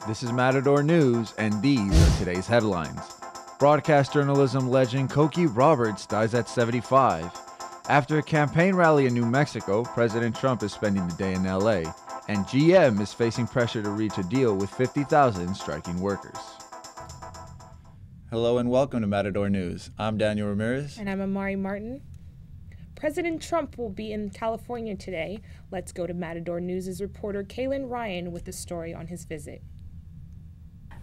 This is Matador News, and these are today's headlines. Broadcast journalism legend Cokie Roberts dies at 75. After a campaign rally in New Mexico, President Trump is spending the day in LA, and GM is facing pressure to reach a deal with 50,000 striking workers. Hello and welcome to Matador News. I'm Daniel Ramirez. And I'm Amari Martin. President Trump will be in California today. Let's go to Matador News' reporter Kaelyn Ryan with the story on his visit.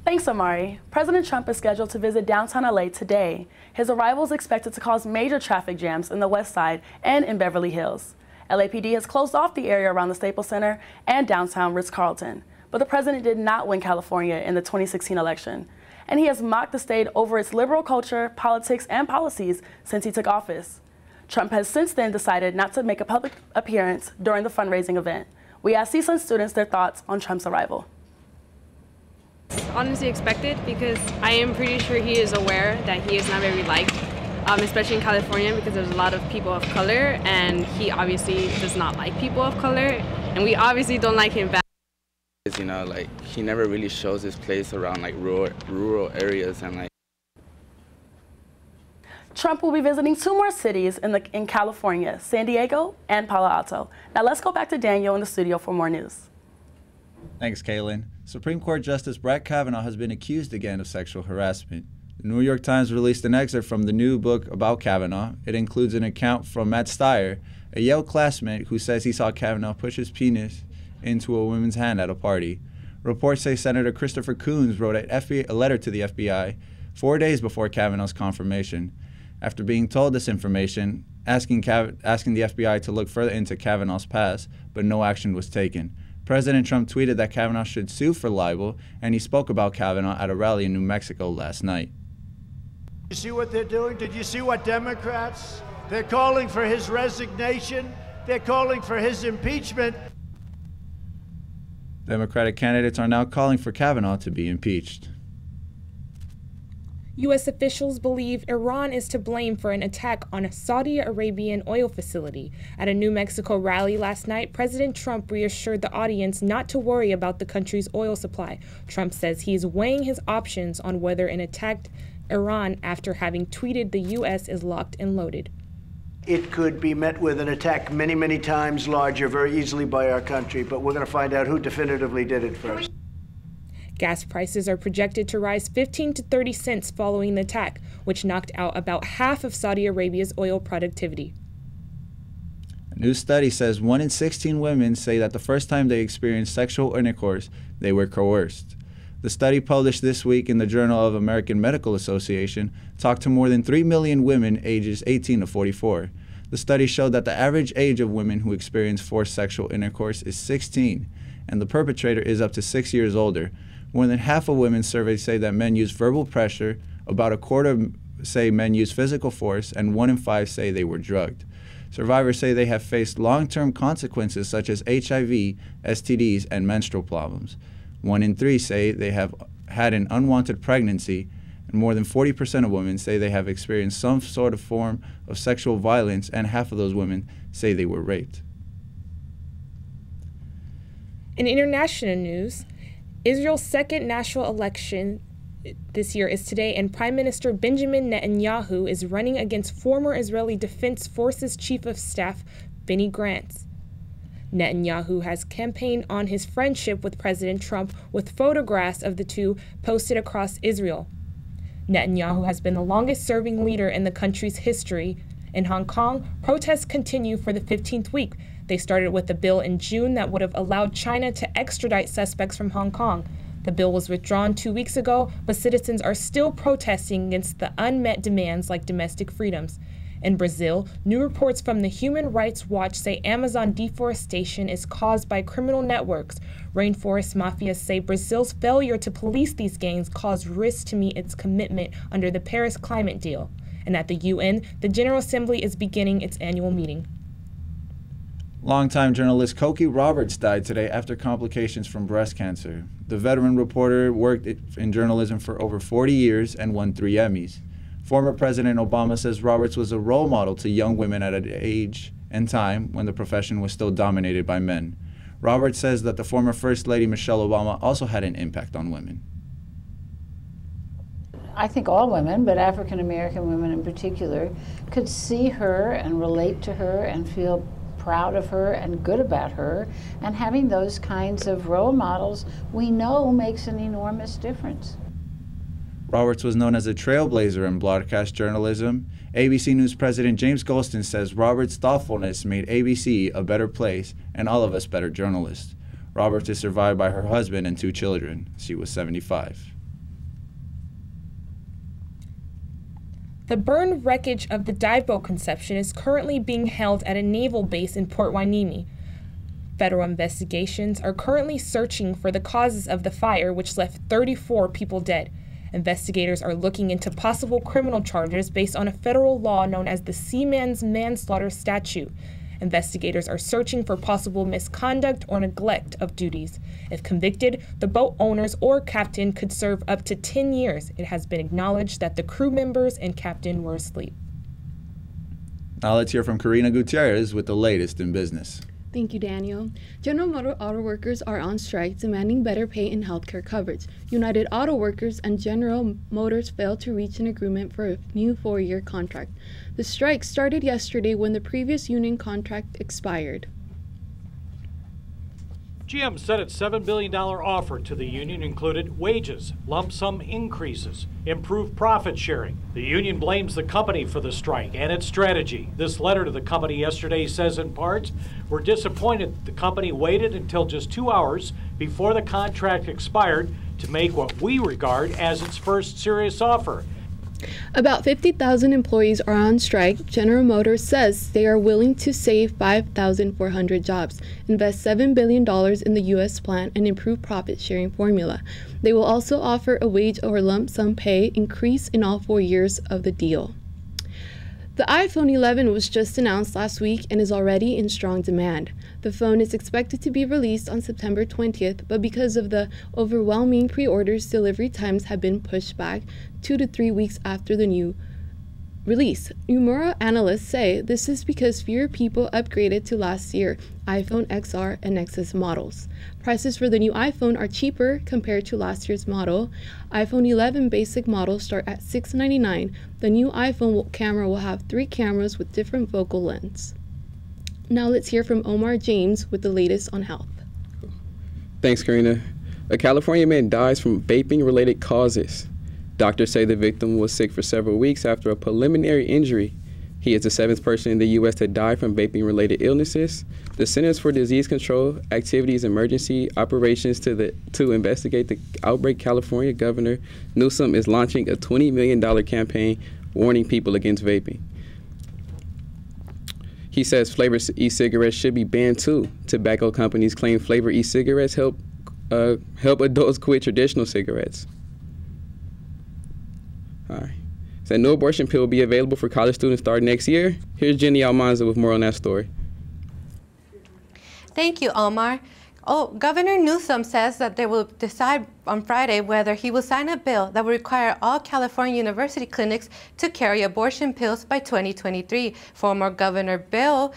Thanks, Amari. President Trump is scheduled to visit downtown LA today. His arrival is expected to cause major traffic jams in the West Side and in Beverly Hills. LAPD has closed off the area around the Staples Center and downtown Ritz-Carlton. But the president did not win California in the 2016 election, and he has mocked the state over its liberal culture, politics, and policies since he took office. Trump has since then decided not to make a public appearance during the fundraising event. We asked CSUN students their thoughts on Trump's arrival. Honestly expected, because I am pretty sure he is aware that he is not very liked, especially in California, because there's a lot of people of color, and he obviously does not like people of color, and we obviously don't like him back. You know, like, he never really shows his place around like rural areas, and like. Trump will be visiting two more cities in California, San Diego and Palo Alto. Now let's go back to Daniel in the studio for more news. Thanks, Kaelyn. Supreme Court Justice Brett Kavanaugh has been accused again of sexual harassment. The New York Times released an excerpt from the new book about Kavanaugh. It includes an account from Matt Steyer, a Yale classmate who says he saw Kavanaugh push his penis into a woman's hand at a party. Reports say Senator Christopher Coons wrote a letter to the FBI 4 days before Kavanaugh's confirmation. After being told this information, asking the FBI to look further into Kavanaugh's past, but no action was taken. President Trump tweeted that Kavanaugh should sue for libel, and he spoke about Kavanaugh at a rally in New Mexico last night. You see what they're doing? Did you see what Democrats? They're calling for his resignation. They're calling for his impeachment. Democratic candidates are now calling for Kavanaugh to be impeached. U.S. officials believe Iran is to blame for an attack on a Saudi Arabian oil facility. At a New Mexico rally last night, President Trump reassured the audience not to worry about the country's oil supply. Trump says he is weighing his options on whether an attack Iran after having tweeted the U.S. is locked and loaded. It could be met with an attack many, many times larger very easily by our country, but we're going to find out who definitively did it first. Gas prices are projected to rise 15 to 30 cents following the attack, which knocked out about half of Saudi Arabia's oil productivity. A new study says 1 in 16 women say that the first time they experienced sexual intercourse, they were coerced. The study, published this week in the Journal of American Medical Association, talked to more than 3 million women ages 18 to 44. The study showed that the average age of women who experience forced sexual intercourse is 16, and the perpetrator is up to 6 years older. More than half of women surveyed say that men use verbal pressure, about a quarter say men use physical force, and 1 in 5 say they were drugged. Survivors say they have faced long-term consequences such as HIV, STDs, and menstrual problems. 1 in 3 say they have had an unwanted pregnancy, and more than 40% of women say they have experienced some sort of form of sexual violence, and half of those women say they were raped. In international news, Israel's second national election this year is today, and Prime Minister Benjamin Netanyahu is running against former Israeli Defense Forces Chief of Staff Benny Gantz. Netanyahu has campaigned on his friendship with President Trump with photographs of the two posted across Israel. Netanyahu has been the longest-serving leader in the country's history. In Hong Kong, protests continue for the 15th week. They started with a bill in June that would have allowed China to extradite suspects from Hong Kong. The bill was withdrawn 2 weeks ago, but citizens are still protesting against the unmet demands like domestic freedoms. In Brazil, new reports from the Human Rights Watch say Amazon deforestation is caused by criminal networks. Rainforest mafias say Brazil's failure to police these gangs caused risks to meet its commitment under the Paris Climate Deal. And at the UN, the General Assembly is beginning its annual meeting. Longtime journalist Cokie Roberts died today after complications from breast cancer. The veteran reporter worked in journalism for over 40 years and won 3 Emmys. Former President Obama says Roberts was a role model to young women at an age and time when the profession was still dominated by men. Roberts says that the former First Lady Michelle Obama also had an impact on women. I think all women, but African American women in particular, could see her and relate to her and feel proud of her and good about her. And having those kinds of role models, we know makes an enormous difference. Roberts was known as a trailblazer in broadcast journalism. ABC News President James Golston says Roberts' thoughtfulness made ABC a better place and all of us better journalists. Roberts is survived by her husband and 2 children. She was 75. The burned wreckage of the dive boat Conception is currently being held at a naval base in Port Hueneme. Federal investigations are currently searching for the causes of the fire, which left 34 people dead. Investigators are looking into possible criminal charges based on a federal law known as the Seaman's Manslaughter Statute. Investigators are searching for possible misconduct or neglect of duties. If convicted, the boat owners or captain could serve up to 10 years. It has been acknowledged that the crew members and captain were asleep. Now let's hear from Karina Gutierrez with the latest in business. Thank you, Daniel. General Motors auto workers are on strike demanding better pay and healthcare coverage. United Auto Workers and General Motors failed to reach an agreement for a new 4-year contract. The strike started yesterday when the previous union contract expired. GM said its $7 billion offer to the union included wages, lump sum increases, improved profit sharing. The union blames the company for the strike and its strategy. This letter to the company yesterday says in part, "We're disappointed the company waited until just 2 hours before the contract expired to make what we regard as its first serious offer." About 50,000 employees are on strike. General Motors says they are willing to save 5,400 jobs, invest $7 billion in the U.S. plant, and improve profit-sharing formula. They will also offer a wage or lump sum pay increase in all 4 years of the deal. The iPhone 11 was just announced last week and is already in strong demand. The phone is expected to be released on September 20th, but because of the overwhelming pre-orders, delivery times have been pushed back 2 to 3 weeks after the new release. Nomura analysts say this is because fewer people upgraded to last year's iPhone XR and XS models. Prices for the new iPhone are cheaper compared to last year's model. iPhone 11 basic models start at $699. The new iPhone camera will have 3 cameras with different focal lengths. Now let's hear from Omar James with the latest on health. Thanks, Karina. A California man dies from vaping-related causes. Doctors say the victim was sick for several weeks after a preliminary injury. He is the 7th person in the U.S. to die from vaping-related illnesses. The Centers for Disease Control Activities Emergency Operations to investigate the outbreak. California Governor Newsom is launching a $20 million campaign warning people against vaping. He says flavored e-cigarettes should be banned too. Tobacco companies claim flavored e-cigarettes help adults quit traditional cigarettes. All right. So no abortion pill will be available for college students starting next year. Here's Jennifer Almanza with more on that story. Thank you, Omar. Governor Newsom says that they will decide on Friday whether he will sign a bill that will require all California university clinics to carry abortion pills by 2023. Former Governor Bill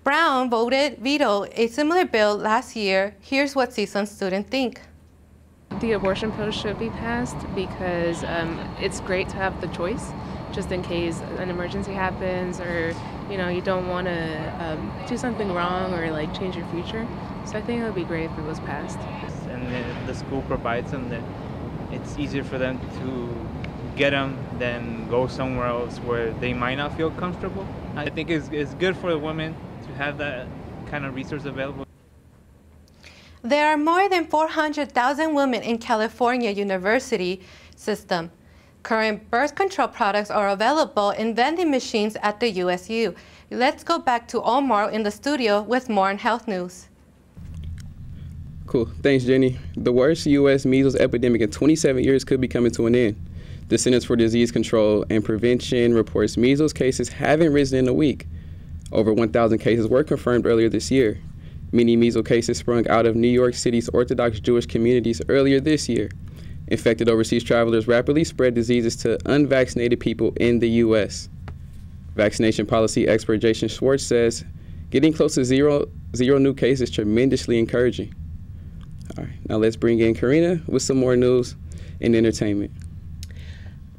Brown vetoed a similar bill last year. Here's what CSUN students think. The abortion pill should be passed because it's great to have the choice just in case an emergency happens or you don't want to do something wrong or like change your future. So I think it would be great if it was passed. And the school provides them that it's easier for them to get them than go somewhere else where they might not feel comfortable. I think it's good for the women to have that kind of resource available. There are more than 400,000 women in California university system. Current birth control products are available in vending machines at the USU. Let's go back to Omar in the studio with more on health news. Cool. Thanks, Jenny. The worst U.S. measles epidemic in 27 years could be coming to an end. The Centers for Disease Control and Prevention reports measles cases haven't risen in a week. Over 1,000 cases were confirmed earlier this year. Many measles cases sprung out of New York City's Orthodox Jewish communities earlier this year. Infected overseas travelers rapidly spread diseases to unvaccinated people in the U.S. Vaccination policy expert Jason Schwartz says getting close to zero 0 new cases is tremendously encouraging. All right, now let's bring in Karina with some more news and entertainment.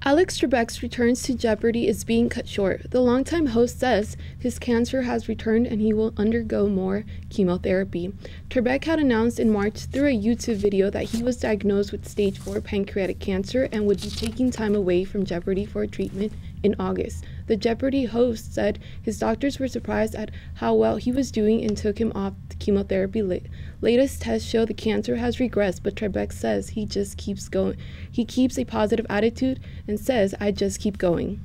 Alex Trebek's returns to Jeopardy is being cut short. The longtime host says his cancer has returned and he will undergo more chemotherapy. Trebek had announced in March through a YouTube video that he was diagnosed with stage 4 pancreatic cancer and would be taking time away from Jeopardy for treatment in August. The Jeopardy host said his doctors were surprised at how well he was doing and took him off the chemotherapy. Latest tests show the cancer has regressed, but Trebek says he just keeps going. He keeps a positive attitude and says, "I just keep going."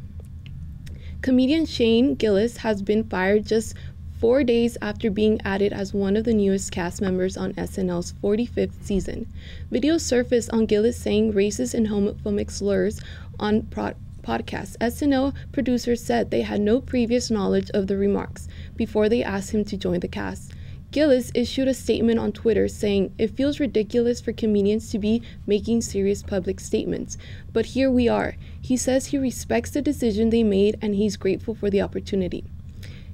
Comedian Shane Gillis has been fired just 4 days after being added as one of the newest cast members on SNL's 45th season. Videos surfaced on Gillis saying racist and homophobic slurs on podcast. SNL producers said they had no previous knowledge of the remarks before they asked him to join the cast. Gillis issued a statement on Twitter saying, "It feels ridiculous for comedians to be making serious public statements, but here we are." He says he respects the decision they made and he's grateful for the opportunity.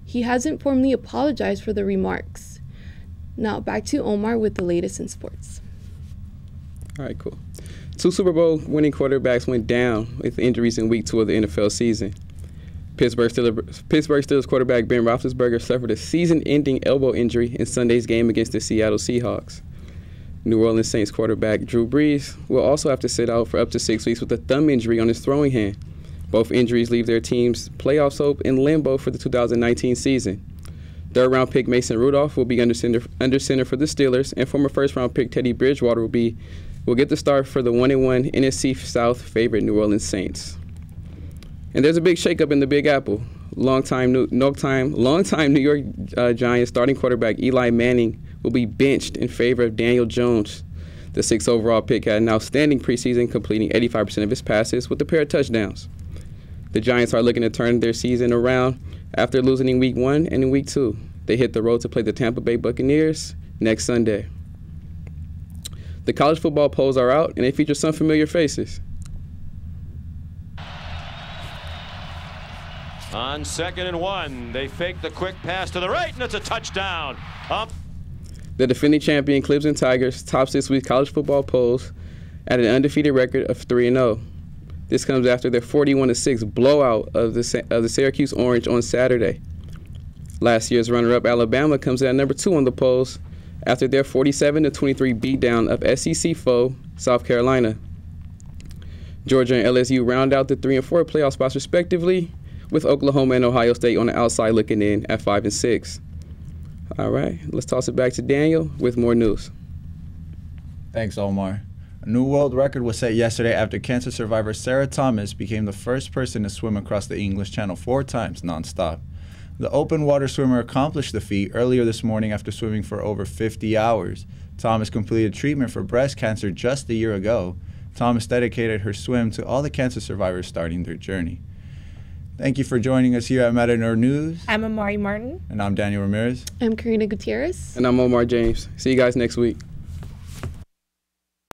He hasn't formally apologized for the remarks. Now back to Omar with the latest in sports. All right, cool. 2 Super Bowl winning quarterbacks went down with injuries in week 2 of the NFL season. Pittsburgh Steelers quarterback Ben Roethlisberger suffered a season-ending elbow injury in Sunday's game against the Seattle Seahawks. New Orleans Saints quarterback Drew Brees will also have to sit out for up to 6 weeks with a thumb injury on his throwing hand. Both injuries leave their team's playoff hope in limbo for the 2019 season. Third-round pick Mason Rudolph will be under center for the Steelers, and former first-round pick Teddy Bridgewater will get the start for the 1-1 NFC South favorite New Orleans Saints. And there's a big shakeup in the Big Apple. Longtime New York Giants starting quarterback Eli Manning will be benched in favor of Daniel Jones. The 6th overall pick had an outstanding preseason, completing 85% of his passes with a pair of touchdowns. The Giants are looking to turn their season around after losing in Week 1 and in Week 2. They hit the road to play the Tampa Bay Buccaneers next Sunday. The college football polls are out, and they feature some familiar faces. On 2nd and 1, they fake the quick pass to the right, and it's a touchdown. The defending champion Clemson Tigers tops this week's college football polls at an undefeated record of 3-0. This comes after their 41-6 blowout of the Syracuse Orange on Saturday. Last year's runner-up Alabama comes in at number 2 on the polls after their 47-23 beatdown of SEC foe South Carolina. Georgia and LSU round out the 3 and 4 playoff spots respectively, with Oklahoma and Ohio State on the outside looking in at 5 and 6. All right, let's toss it back to Daniel with more news. Thanks, Omar. A new world record was set yesterday after cancer survivor Sarah Thomas became the first person to swim across the English Channel 4 times nonstop. The open water swimmer accomplished the feat earlier this morning after swimming for over 50 hours. Thomas completed treatment for breast cancer just a year ago. Thomas dedicated her swim to all the cancer survivors starting their journey. Thank you for joining us here at Matador News. I'm Amari Martin. And I'm Daniel Ramirez. I'm Karina Gutierrez. And I'm Omar James. See you guys next week.